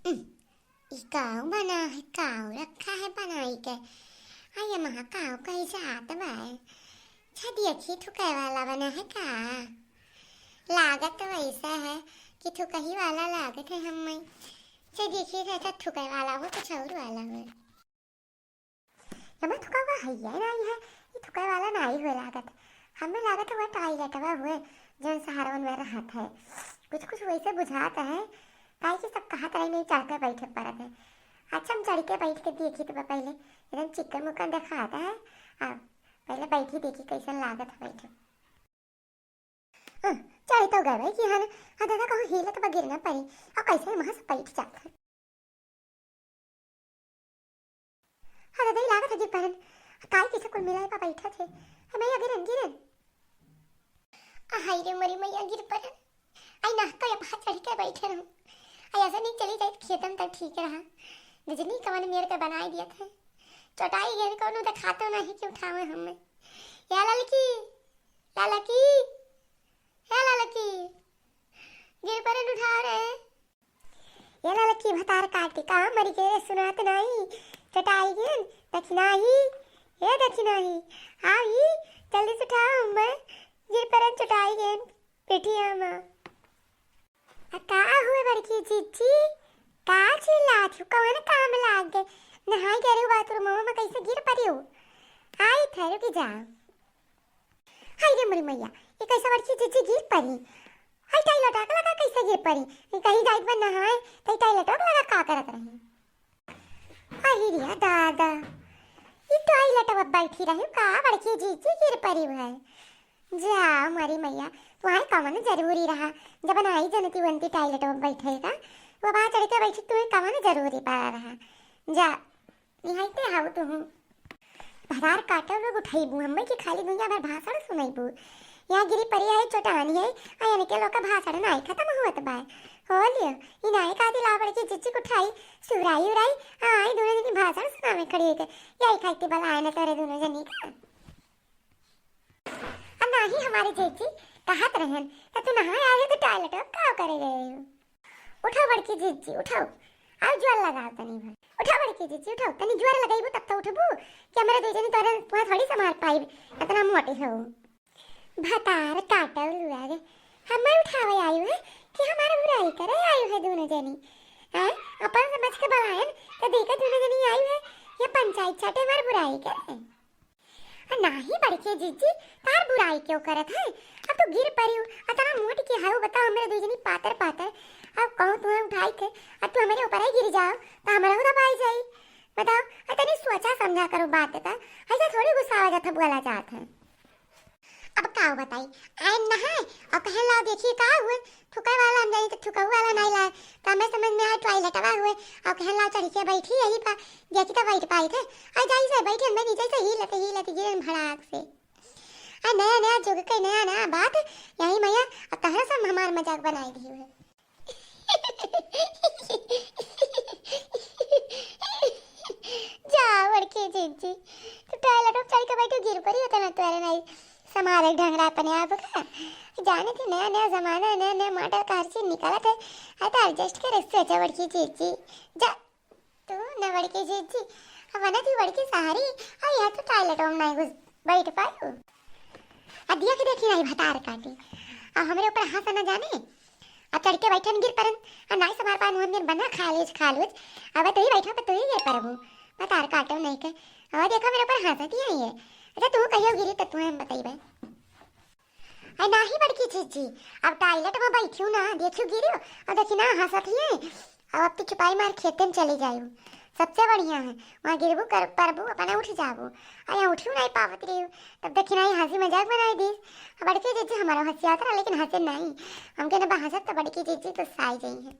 काव बना है, काव रखा है बनाई के। आया महा काव कहीं जात बा। अच्छा देखी थुकाई वाला बना है का। लागत तो ऐसा है कि थुकही वाला लागत है हमें। अच्छा देखिए ऐसा थुकाई वाला हो कुछ और वाला हो। हमें थुका हुआ है या नहीं है, ये थुकाई वाला नहीं हुआ लागत। हमें लागत हुआ टॉयलेट हुए जो सहारवन में रहता है। कुछ कुछ वैसे बुझाता है काहे कि सब कहा तरह नहीं चढ़ के बैठे पड़त है। अच्छा हम चढ़ के बैठ के देखी तो पहले एकदम चिकन मुकन दिखाता है। पहले बैठी देखी कैसन लागत है बैठे। चढ़ तो गए भाई कि हाँ दादा कहूँ हिले तो गिरना पड़ी और कैसे वहाँ से बैठ जाता है। हाँ दादा लागत है गिर परन काय किसे कुल मिला है बैठा थे हमें गिरन गिरन। हाय रे मरी मैया गिर परन। आई ना तो यहाँ चढ़ के बैठे रहूँ। आई ऐसा नहीं चली जाए खेतन तक ठीक रहा। बिजली कवन मेरे पे बनाई दिया था। चटाई घेर कौन दिखाते नहीं कि उठावे हमें। या लड़की या लड़की या लड़की गिर पर उठा रहे। या लड़की भतार काटी कहाँ मरी के सुनात नहीं। चटाई घेर दक्षिणा ही ये दक्षिणा ही आई जल्दी से उठाओ मैं गिर पर चटाई घेर पेटिया में। का हुए बड़की जीजी का चिल्लात हो कौन काम लाग गए नहाई करे बाथरूम में कैसे गिर पड़ी हो। आई थे रुकी जा। हाय रे मरी मैया ये कैसा बड़की जीजी गिर पड़ी। हाय टाइलेट लगा कैसे गिर पड़ी कहीं जाइत बन नहाए तो टाइलेट लगा का करत रही। हाय रे दादा ये टाइलेट में बैठी रही का बड़की जीजी गिर पड़ी है। जा मरी मैया वहाँ कवन जरूरी रहा जब आई जनती बनती टॉयलेट में बैठेगा वो वहाँ चढ़ के बैठी तुम्हें कवन जरूरी पड़ा रहा। जा यहाँ पे हाउ तुम भरार काटा लोग उठाईबू हमें कि खाली दुनिया भर भाषण सुनाईबू। यहाँ गिरी परी है चोटानी है आने के लोग का भाषण नाई खत्म हुआ तो बाय हो लियो इन आए का दिला पड़ के चिच्ची उठाई सुराई उराई आई दोनों जनी भाषण सुनावे खड़ी है यही खाती बला आए ना तेरे दोनों जनी का। नहीं हमारे जेजी कहत रहन तू नहाए आए तो टॉयलेट में का करे गए हो। उठाओ बड़की जीजी उठाओ आओ ज्वार लगाओ तनी भाई उठाओ बड़की जीजी उठाओ तनी ज्वार लगाइबो तब तो उठबू कि मेरे दो जनी तोरे वहां थोड़ी संभाल पाई इतना मोटी हो। भतार काटा लुआ रे हमें उठावे आयु है कि हमारा बुराई करे आयु है दोनों जनी हैं अपन समझ के बुलाएन तो देखा दोनों जनी आयु है ये पंचायत छाटे हमारी बुराई करे। नहीं बड़के जीजी तार बुराई क्यों करत है। अब तो गिर पड़ी हूँ इतना मोटी की हाउ बताओ मेरे दो जनी पातर पातर अब कहूँ तुम्हें उठाई के अब तू हमारे ऊपर ही गिर जाओ तो हमारा हो दबाई जाई। बताओ इतनी सोचा समझा करो बात था ऐसा थोड़ी गुस्सा आ जाता बोला चाहता है। अब का बताई आए नहाए और कहे लाओ देखिए का हुए थुका वाला हम जानी तो थुका वाला नहीं लाए तो हमें समझ में आया टॉयलेट हुआ हुए और कहे लाओ चढ़ के बैठी यही पा देखी तो बैठ पाई थे आ जाई से बैठे मैं नीचे से ही लते गिरन भड़ाक से। आ नया नया जुग के नया नया बात यही मैया और तहरा सब हमार मजाक बनाई दी है। जा बड़के जीजी तो टॉयलेट में चढ़ के बैठो गिर पड़ी होता ना तुम्हारे नहीं समारे ढंगरा अपने आप का जाने थे नया नया जमाना नया नया मॉडल का हर चीज निकाला था तो एडजस्ट करे सोचा बड़की जीजी जा तू न बड़की जीजी अब ना थी बड़की सहारी और यहाँ तो टॉयलेट में नहीं घुस बैठ पाई हूँ। अदिया की देखी नहीं भतार काटी और हमारे ऊपर हाथ ना जाने अब चढ़ के बैठन गिर परन और नहीं समार पान मुंह बना खा लूज अब तो ही बैठा पर तू ही गिर परबू भतार काटो नहीं के और देखो मेरे ऊपर हंसती है ये। अच्छा तू कहियो गिरी तो तुम्हें बताइबे। आई नाही बड़की जीजी अब टॉयलेट में बैठी हूँ ना देखियो गिरियो और देखी ना हंसत ही है अब तो छुपाई मार खेते में चली जायू सबसे बढ़िया है वहाँ गिरबू कर परबू अपना उठ जाबू अरे उठू नहीं पावत रही तब देखी ना हंसी मजाक बनाई दी बड़की जीजी हमारा हंसी आता लेकिन हंसे नहीं हमके ना हंसत तो बड़की जीजी तो साई गई है।